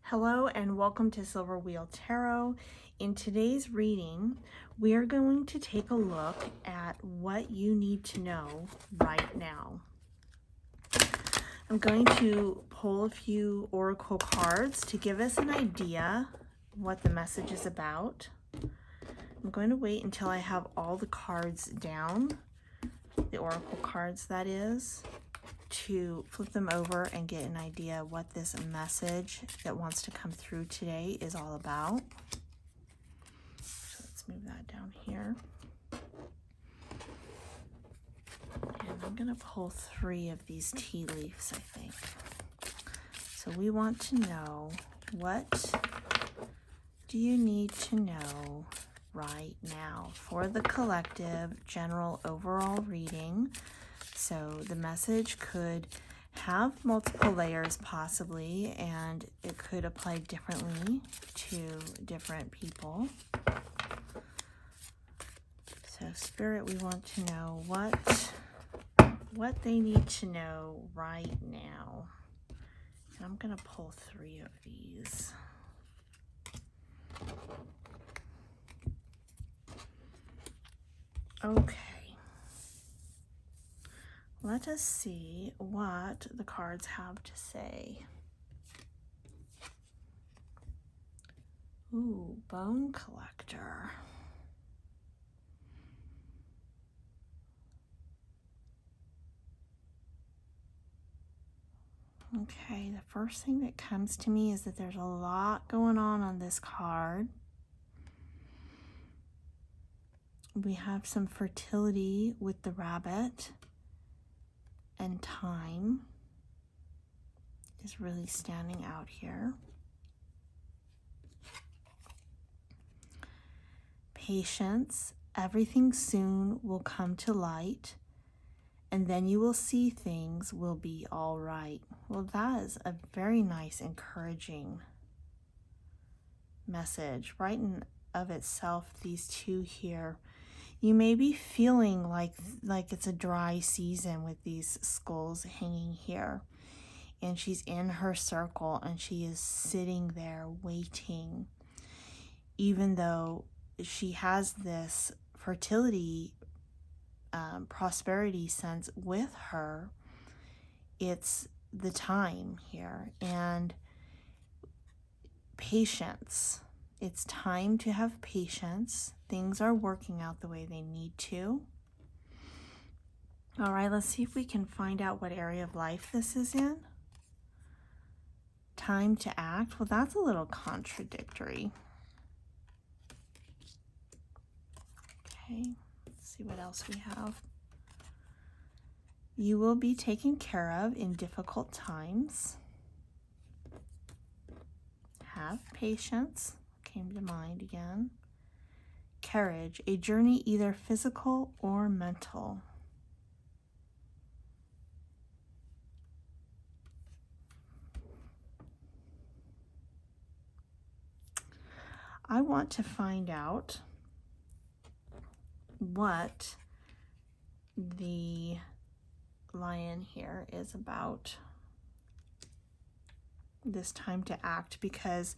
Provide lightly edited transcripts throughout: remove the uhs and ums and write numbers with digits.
Hello and welcome to Silver Wheel Tarot. In today's reading, we are going to take a look at what you need to know right now. I'm going to pull a few oracle cards to give us an idea what the message is about. I'm going to wait until I have all the cards down, the oracle cards that is, to flip them over and get an idea what this message that wants to come through today is all about. So let's move that down here. And I'm going to pull 3 of these tea leaves, I think. So we want to know, what do you need to know right now for the collective general overall reading? So the message could have multiple layers possibly, and it could apply differently to different people. So Spirit, we want to know what they need to know right now. And I'm going to pull 3 of these. Okay. Let us see what the cards have to say. Ooh, bone collector. Okay, the first thing that comes to me is that there's a lot going on this card. We have some fertility with the rabbit, and time is really standing out here. Patience, everything soon will come to light, and then you will see things will be all right. Well, that is a very nice, encouraging message. Right in of itself, these 2 here, you may be feeling like it's a dry season with these skulls hanging here. And she's in her circle and she is sitting there waiting. Even though she has this fertility, prosperity sense with her, it's the time here. And patience. It's time to have patience. Things are working out the way they need to. All right, let's see if we can find out what area of life this is in. Time to act. Well, that's a little contradictory. Okay, let's see what else we have. You will be taken care of in difficult times. Have patience. Came to mind again. Courage, a journey either physical or mental. I want to find out what the lion here is about, this time to act, because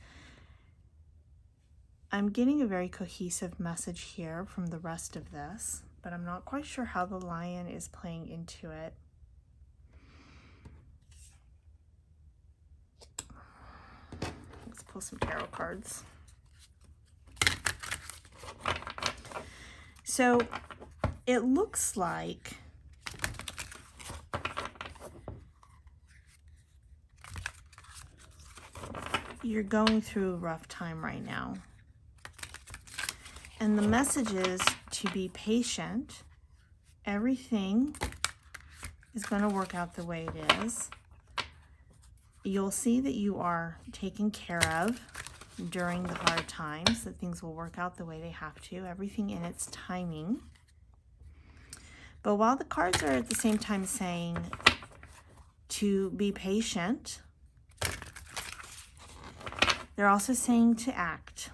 I'm getting a very cohesive message here from the rest of this, but I'm not quite sure how the lion is playing into it. Let's pull some tarot cards. So it looks like you're going through a rough time right now. And the message is to be patient. Everything is going to work out the way it is. You'll see that you are taken care of during the hard times, that things will work out the way they have to, everything in its timing. But while the cards are at the same time saying to be patient, they're also saying to act.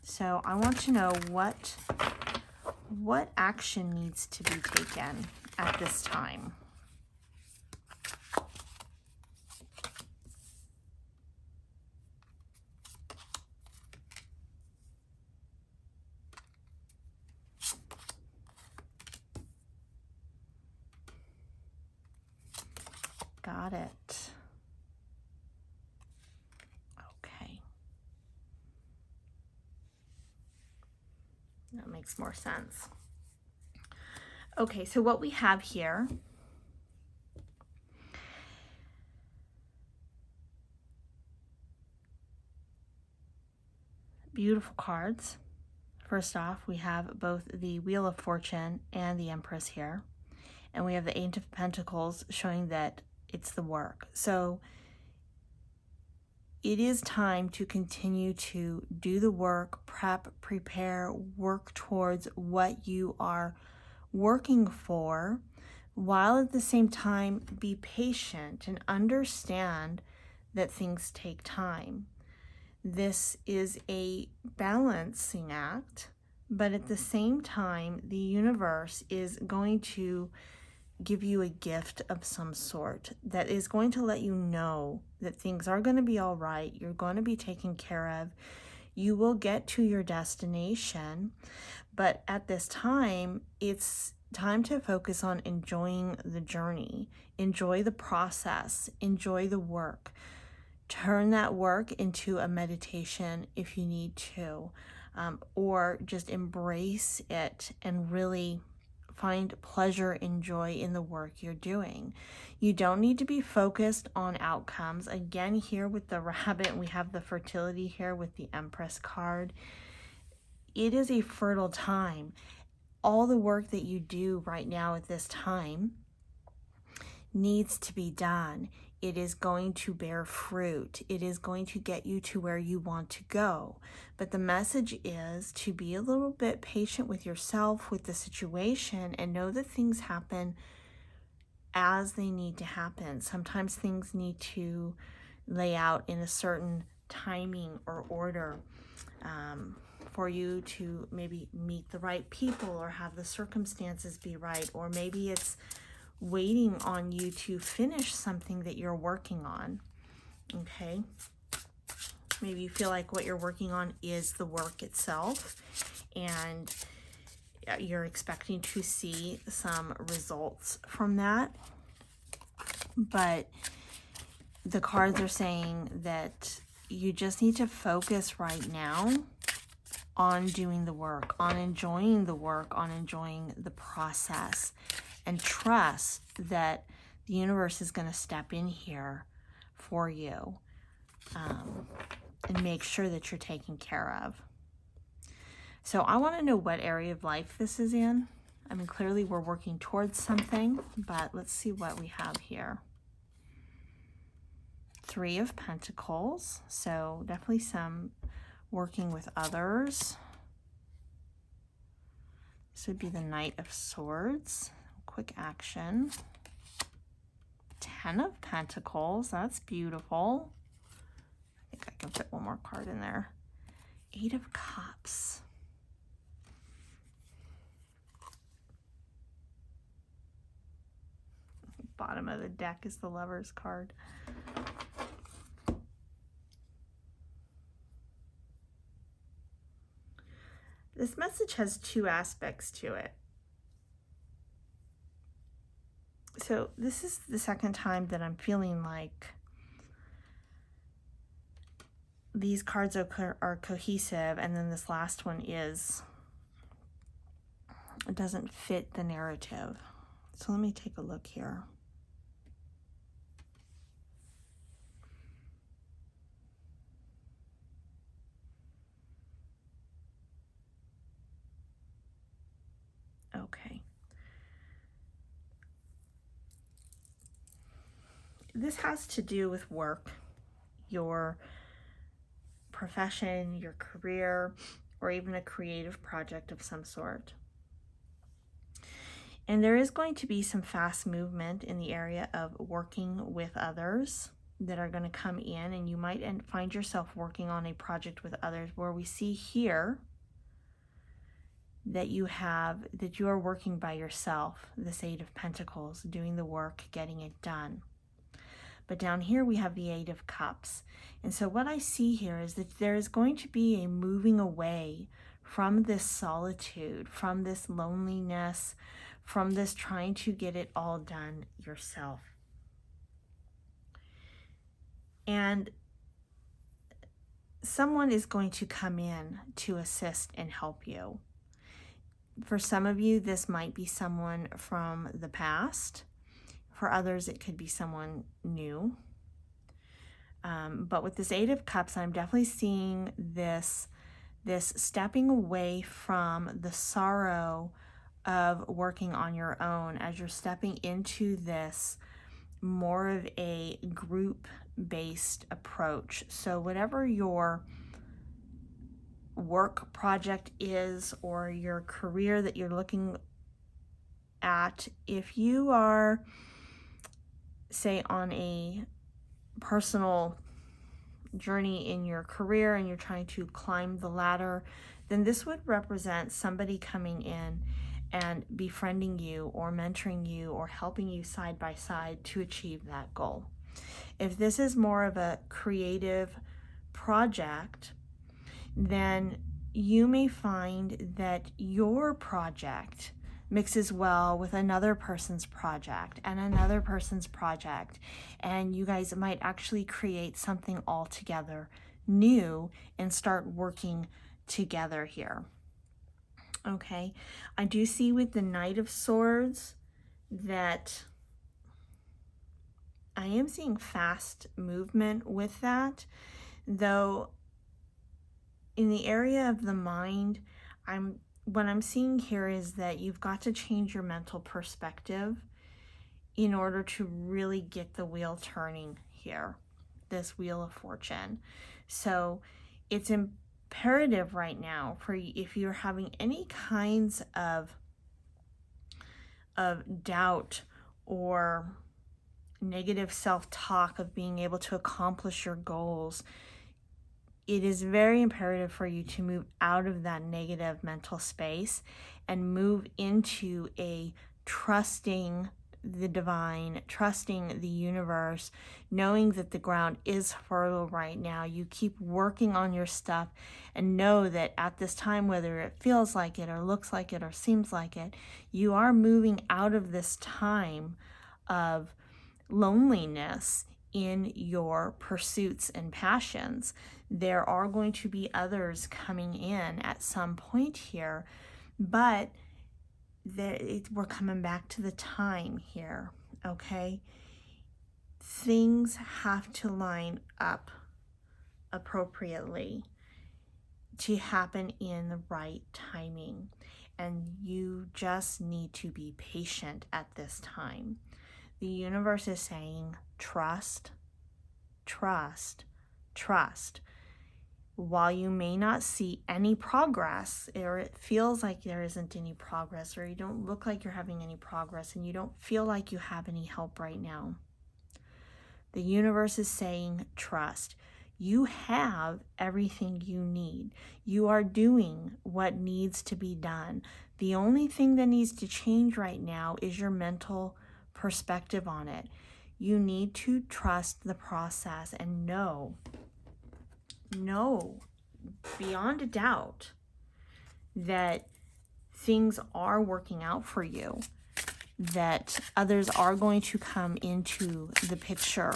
So I want to know what action needs to be taken at this time. got it. Okay. That makes more sense. Okay, so what we have here beautiful cards. First off, we have both the Wheel of Fortune and the Empress here. And we have the Eight of Pentacles showing that it's the work. So it is time to continue to do the work, prep, prepare, work towards what you are working for, while at the same time be patient and understand that things take time. This is a balancing act, but at the same time, the universe is going to give you a gift of some sort that is going to let you know that things are going to be all right. You're going to be taken care of. You will get to your destination, but at this time, it's time to focus on enjoying the journey, enjoy the process, enjoy the work. Turn that work into a meditation if you need to, or just embrace it and really find pleasure and joy in the work you're doing. You don't need to be focused on outcomes. Again, here with the rabbit, we have the fertility here with the Empress card. It is a fertile time. All the work that you do right now at this time needs to be done. It is going to bear fruit. It is going to get you to where you want to go. But the message is to be a little bit patient with yourself, with the situation, and know that things happen as they need to happen. Sometimes things need to lay out in a certain timing or order for you to maybe meet the right people or have the circumstances be right, or maybe it's waiting on you to finish something that you're working on. Okay, maybe you feel like what you're working on is the work itself and you're expecting to see some results from that, but the cards are saying that you just need to focus right now on doing the work, on enjoying the work, on enjoying the process, and trust that the universe is going to step in here for you and make sure that you're taken care of. So I want to know what area of life this is in. I mean, clearly we're working towards something, but let's see what we have here. Three of Pentacles, so definitely some working with others. This would be the Knight of Swords. Quick action. 10 of Pentacles, that's beautiful. I think I can fit one more card in there. 8 of Cups. Bottom of the deck is the Lover's card. This message has two aspects to it. So this is the second time that I'm feeling like these cards are cohesive, and then this last one it doesn't fit the narrative. So let me take a look here. Okay. This has to do with work, your profession, your career, or even a creative project of some sort. And there is going to be some fast movement in the area of working with others that are going to come in, and you might find yourself working on a project with others, where we see here that you are working by yourself, this 8 of Pentacles, doing the work, getting it done. But down here we have the 8 of Cups. And so what I see here is that there is going to be a moving away from this solitude, from this loneliness, from this trying to get it all done yourself. And someone is going to come in to assist and help you. For some of you, this might be someone from the past. For others, it could be someone new. But with this Eight of Cups, I'm definitely seeing this stepping away from the sorrow of working on your own as you're stepping into this more of a group-based approach. So whatever your work project is or your career that you're looking at, if you are, say, on a personal journey in your career and you're trying to climb the ladder, then this would represent somebody coming in and befriending you or mentoring you or helping you side by side to achieve that goal. If this is more of a creative project, then you may find that your project mixes well with another person's project and another person's project, and you guys might actually create something altogether new and start working together here. Okay, I do see with the Knight of Swords that I am seeing fast movement with that, though in the area of the mind, what I'm seeing here is that you've got to change your mental perspective in order to really get the wheel turning here, this Wheel of Fortune. So it's imperative right now for you, if you're having any kinds of doubt or negative self-talk of being able to accomplish your goals, it is very imperative for you to move out of that negative mental space and move into a trusting the divine, trusting the universe, knowing that the ground is fertile right now. You keep working on your stuff and know that at this time, whether it feels like it or looks like it or seems like it, you are moving out of this time of loneliness in your pursuits and passions. There are going to be others coming in at some point here, but we're coming back to the time here, okay? Things have to line up appropriately to happen in the right timing, and you just need to be patient at this time. The universe is saying, trust, trust, trust. While you may not see any progress, or it feels like there isn't any progress, or you don't look like you're having any progress, and you don't feel like you have any help right now, the universe is saying, trust. You have everything you need. You are doing what needs to be done. The only thing that needs to change right now is your mental perspective on it. You need to trust the process and know beyond a doubt that things are working out for you, that others are going to come into the picture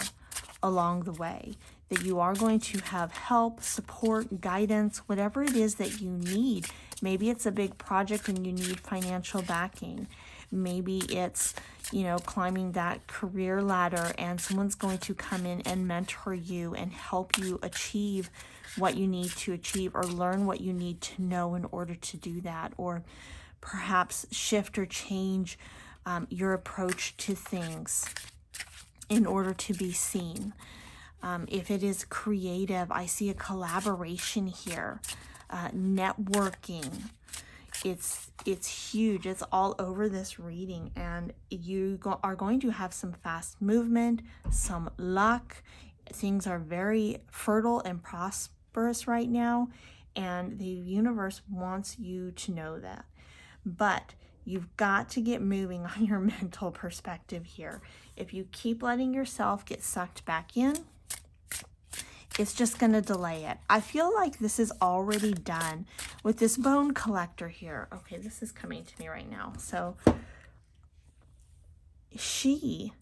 along the way, that you are going to have help, support, guidance, whatever it is that you need. Maybe it's a big project and you need financial backing. Maybe it's, climbing that career ladder and someone's going to come in and mentor you and help you achieve what you need to achieve, or learn what you need to know in order to do that, or perhaps shift or change your approach to things in order to be seen. If it is creative, I see a collaboration here, networking. It's huge. It's all over this reading, and you are going to have some fast movement, some luck. Things are very fertile and prosperous right now, and the universe wants you to know that. But you've got to get moving on your mental perspective here. If you keep letting yourself get sucked back in, it's just going to delay it. I feel like this is already done with this bone collector here. Okay, this is coming to me right now. So she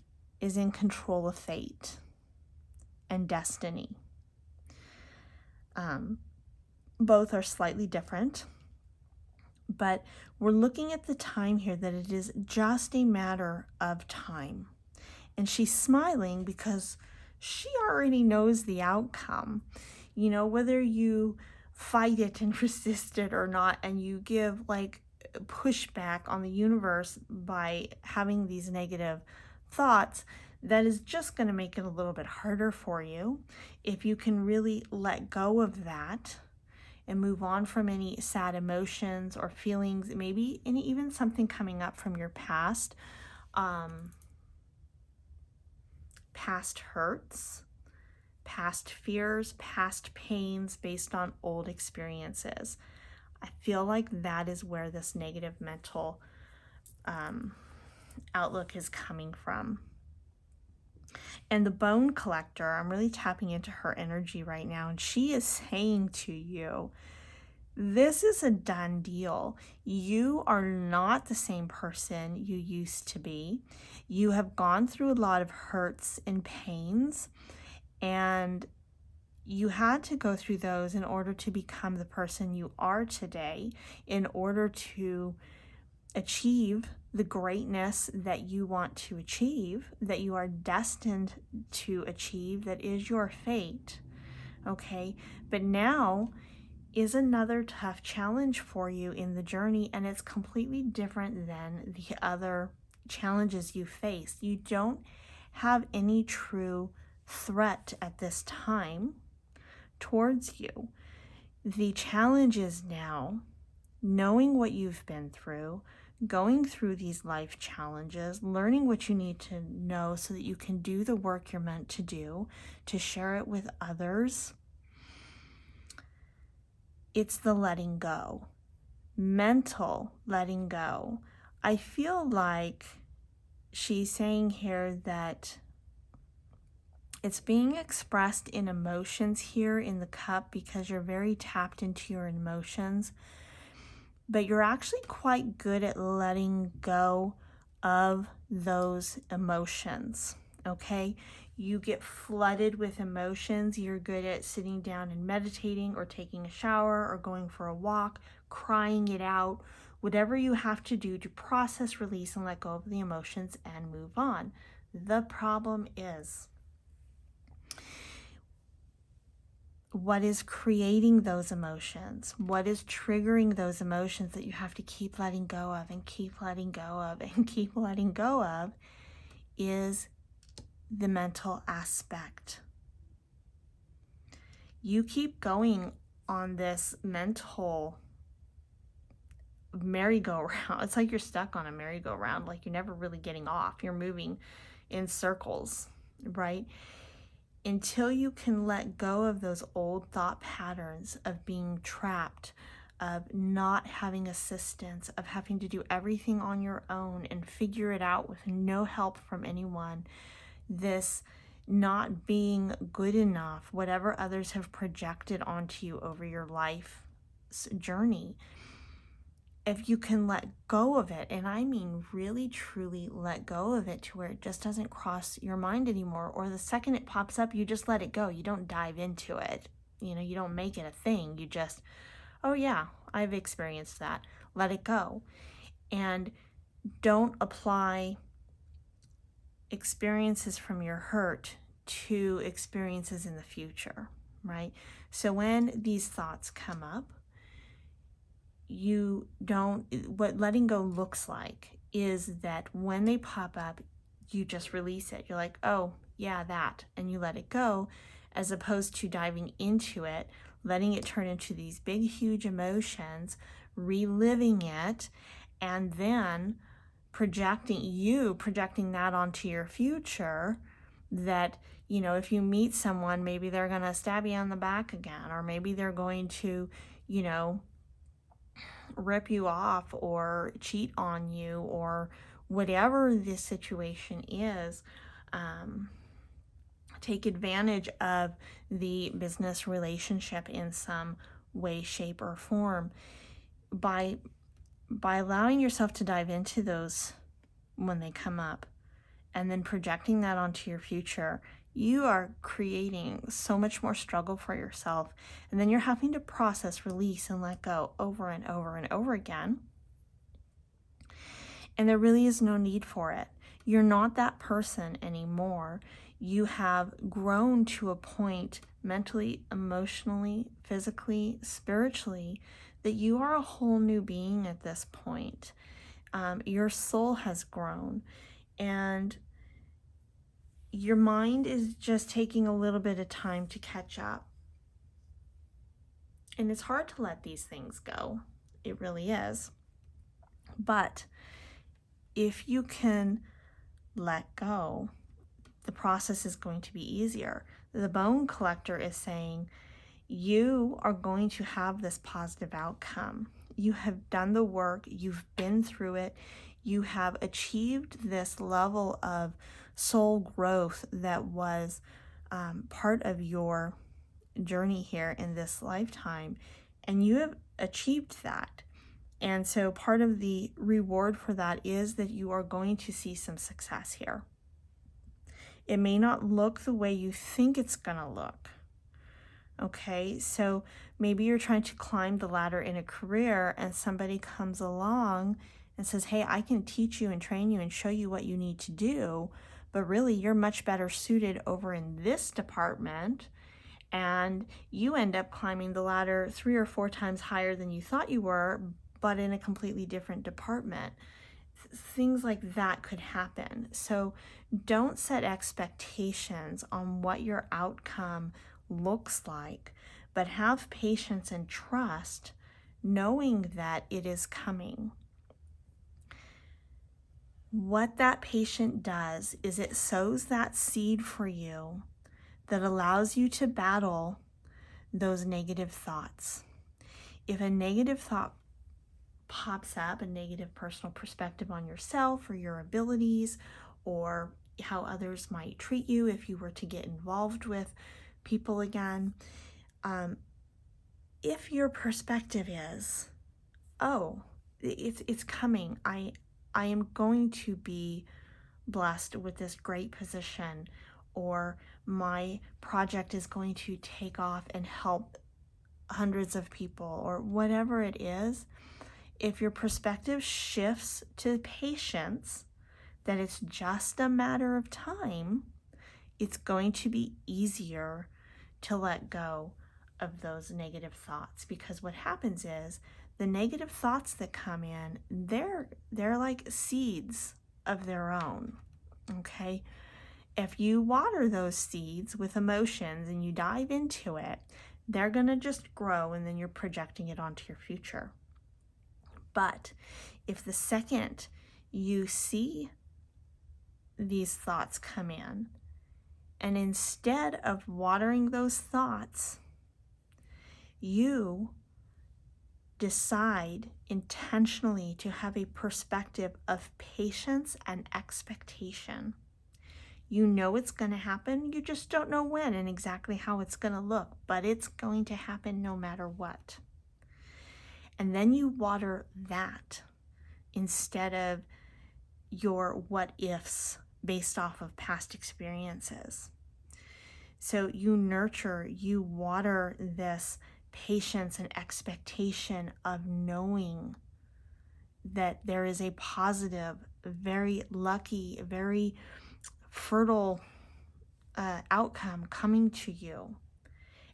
is in control of fate. and destiny. Both are slightly different, but we're looking at the time here that it is just a matter of time. And she's smiling because she already knows the outcome. You know, whether you fight it and resist it or not, and you give like pushback on the universe by having these negative thoughts, that is just going to make it a little bit harder for you. If you can really let go of that and move on from any sad emotions or feelings, maybe even something coming up from your past, past hurts, past fears, past pains based on old experiences. I feel like that is where this negative mental outlook is coming from. And the bone collector, I'm really tapping into her energy right now, and she is saying to you, this is a done deal. You are not the same person you used to be. You have gone through a lot of hurts and pains, and you had to go through those in order to become the person you are today, in order to achieve the greatness that you want to achieve, that you are destined to achieve, that is your fate. Okay, but now is another tough challenge for you in the journey, and it's completely different than the other challenges you faced. You don't have any true threat at this time towards you. The challenge is now knowing what you've been through, going through these life challenges, learning what you need to know so that you can do the work you're meant to do, to share it with others. It's the letting go, mental letting go. I feel like she's saying here that it's being expressed in emotions here in the cup because you're very tapped into your emotions, but you're actually quite good at letting go of those emotions, okay? You get flooded with emotions. You're good at sitting down and meditating or taking a shower or going for a walk, crying it out, whatever you have to do to process, release, and let go of the emotions and move on. The problem is, what is creating those emotions? What is triggering those emotions that you have to keep letting go of and keep letting go of and keep letting go of is the mental aspect. You keep going on this mental merry-go-round. It's like you're stuck on a merry-go-round, like you're never really getting off. You're moving in circles, right? Until you can let go of those old thought patterns of being trapped, of not having assistance, of having to do everything on your own and figure it out with no help from anyone, this not being good enough, whatever others have projected onto you over your life's journey. If you can let go of it, and I mean really truly let go of it to where it just doesn't cross your mind anymore, or the second it pops up, you just let it go. You don't dive into it. You know, you don't make it a thing. You just, oh yeah, I've experienced that. Let it go. And don't apply experiences from your hurt to experiences in the future, right? So when these thoughts come up, what letting go looks like is that when they pop up, you just release it. You're like, oh yeah, that, and you let it go, as opposed to diving into it, letting it turn into these big, huge emotions, reliving it, and then projecting that onto your future, that, you know, if you meet someone, maybe they're going to stab you on the back again, or maybe they're going to, you know, rip you off or cheat on you, or whatever the situation is, take advantage of the business relationship in some way, shape, or form. By allowing yourself to dive into those when they come up, and then projecting that onto your future, you are creating so much more struggle for yourself. And then you're having to process, release, and let go over and over and over again. And there really is no need for it. You're not that person anymore. You have grown to a point mentally, emotionally, physically, spiritually, that you are a whole new being at this point. Your soul has grown, and your mind is just taking a little bit of time to catch up. And it's hard to let these things go. It really is. But if you can let go, the process is going to be easier. The bone collector is saying, you are going to have this positive outcome. You have done the work, you've been through it, you have achieved this level of soul growth that was part of your journey here in this lifetime, and you have achieved that. And so part of the reward for that is that you are going to see some success here. It may not look the way you think it's going to look. Okay, so maybe you're trying to climb the ladder in a career and somebody comes along and says, hey, I can teach you and train you and show you what you need to do, but really you're much better suited over in this department, and you end up climbing the ladder 3 or 4 times higher than you thought you were, but in a completely different department. Things like that could happen. So don't set expectations on what your outcome looks like, but have patience and trust, knowing that it is coming. What that patient does is it sows that seed for you that allows you to battle those negative thoughts. If a negative thought pops up, a negative personal perspective on yourself or your abilities, or how others might treat you if you were to get involved with people again, if your perspective is, oh, it's coming, I am going to be blessed with this great position, or my project is going to take off and help hundreds of people, or whatever it is, if your perspective shifts to patience, that it's just a matter of time, it's going to be easier to let go of those negative thoughts. Because what happens is the negative thoughts that come in, they're like seeds of their own. Okay, if you water those seeds with emotions and you dive into it, they're going to just grow, and then you're projecting it onto your future. But if the second you see these thoughts come in, and instead of watering those thoughts, you decide intentionally to have a perspective of patience and expectation. You know it's going to happen, you just don't know when and exactly how it's going to look, but it's going to happen no matter what. And then you water that instead of your what ifs based off of past experiences. So you nurture, you water this patience and expectation of knowing that there is a positive, very lucky, very fertile outcome coming to you.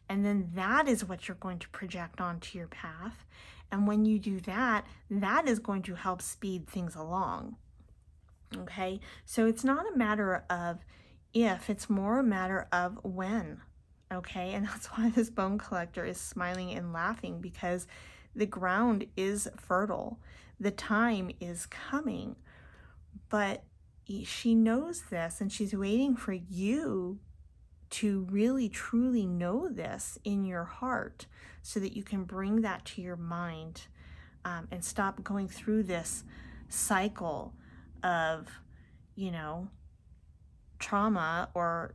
And then that is what you're going to project onto your path. And when you do that, that is going to help speed things along. Okay, so it's not a matter of if, it's more a matter of when. Okay, and that's why this bone collector is smiling and laughing, because the ground is fertile. The time is coming, but she knows this, and she's waiting for you to really truly know this in your heart, so that you can bring that to your mind, and stop going through this cycle of, trauma or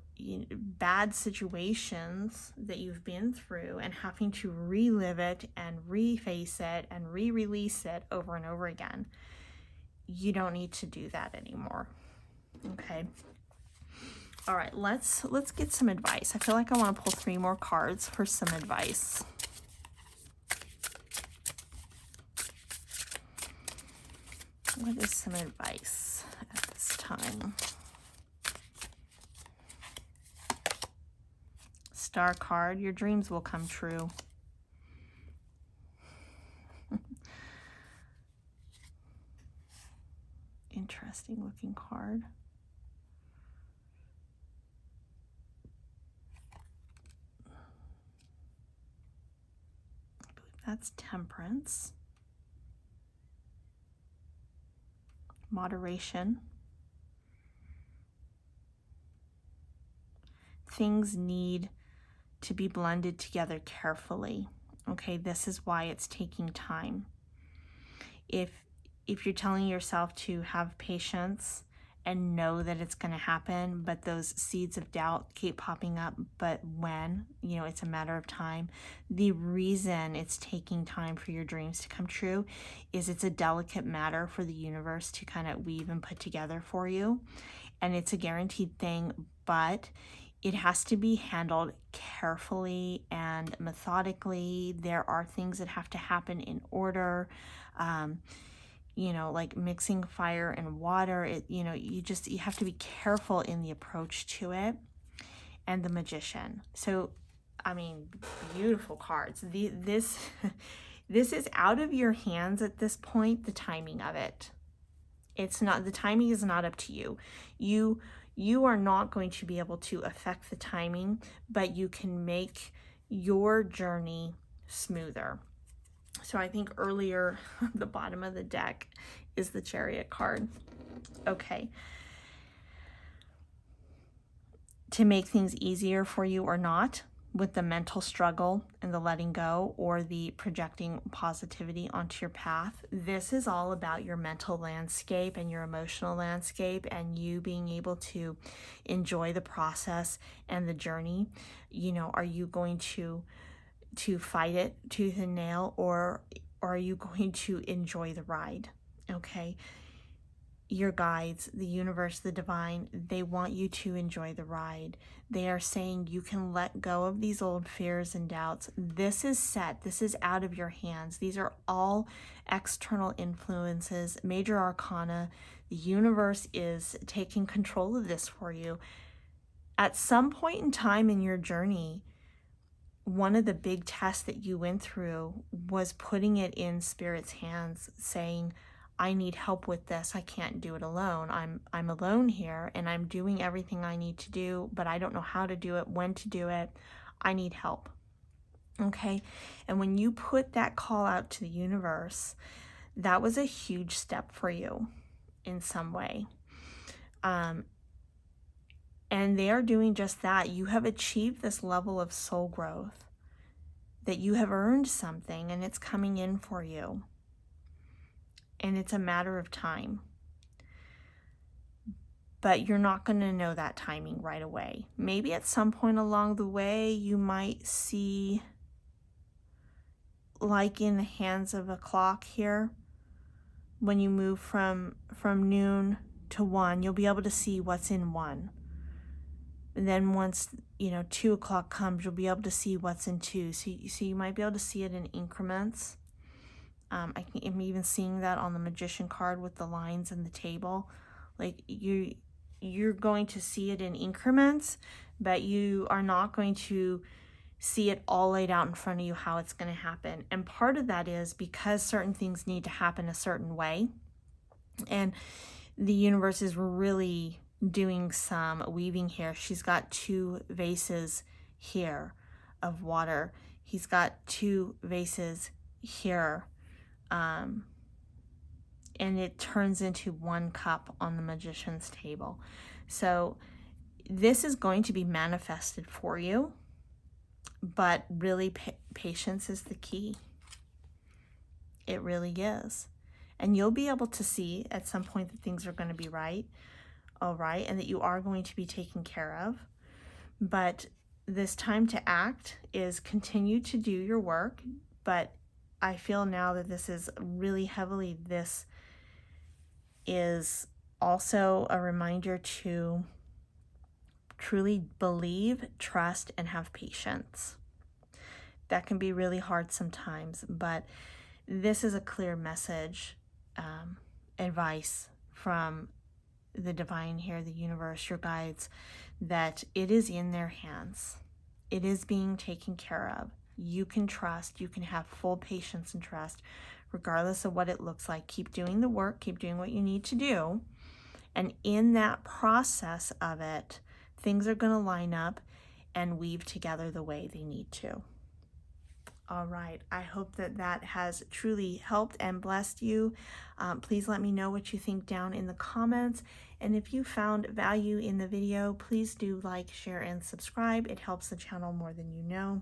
bad situations that you've been through, and having to relive it and reface it and re-release it over and over again. You don't need to do that anymore. Okay. All right, let's get some advice. I feel like I want to pull 3 more cards for some advice. What is some advice at this time? Star card, your dreams will come true. Interesting looking card. I believe that's Temperance. Moderation. Things need to be blended together carefully. Okay, this is why it's taking time. If you're telling yourself to have patience and know that it's going to happen, but those seeds of doubt keep popping up, but when, it's a matter of time. The reason it's taking time for your dreams to come true is it's a delicate matter for the universe to kind of weave and put together for you. And it's a guaranteed thing, but it has to be handled carefully and methodically. There are things that have to happen in order. Like mixing fire and water, you have to be careful in the approach to it. And the Magician. So, beautiful cards. This is out of your hands at this point, the timing of it. It's not, the timing is not up to you. You are not going to be able to affect the timing, but you can make your journey smoother. So I think earlier, the bottom of the deck is the Chariot card. Okay. To make things easier for you or not, with the mental struggle and the letting go or the projecting positivity onto your path, this is all about your mental landscape and your emotional landscape and you being able to enjoy the process and the journey. Are you going to fight it tooth and nail, or are you going to enjoy the ride? Okay. Your guides, the universe, the divine, they want you to enjoy the ride. They are saying you can let go of these old fears and doubts. This is set. This is out of your hands. These are all external influences, major arcana. The universe is taking control of this for you. At some point in time in your journey, one of the big tests that you went through was putting it in Spirit's hands, saying, I need help with this. I can't do it alone. I'm alone here and I'm doing everything I need to do, but I don't know how to do it, when to do it. I need help. Okay? And when you put that call out to the universe, that was a huge step for you in some way. And they are doing just that. You have achieved this level of soul growth, that you have earned something and it's coming in for you. And it's a matter of time. But you're not going to know that timing right away. Maybe at some point along the way, you might see, like in the hands of a clock here, when you move from noon to 1, you'll be able to see what's in 1. And then once, 2 o'clock comes, you'll be able to see what's in 2. So you might be able to see it in increments. I'm even seeing that on the Magician card with the lines and the table. Like you're going to see it in increments, but you are not going to see it all laid out in front of you how it's going to happen. And part of that is because certain things need to happen a certain way. And the universe is really doing some weaving here. She's got 2 vases here of water. He's got 2 vases here. And it turns into 1 cup on the Magician's table. So this is going to be manifested for you, but really patience is the key. It really is. And you'll be able to see at some point that things are going to be all right, and that you are going to be taken care of. But this time to act is continue to do your work, but I feel now that this is really heavily, this is also a reminder to truly believe, trust, and have patience. That can be really hard sometimes, but this is a clear message, advice from the divine here, the universe, your guides, that it is in their hands. It is being taken care of. You can trust, you can have full patience and trust, regardless of what it looks like. Keep doing the work, keep doing what you need to do. And in that process of it, things are going to line up and weave together the way they need to. All right, I hope that that has truly helped and blessed you. Please let me know what you think down in the comments. And if you found value in the video, please do like, share, and subscribe. It helps the channel more than you know.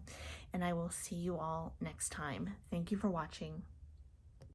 And I will see you all next time. Thank you for watching.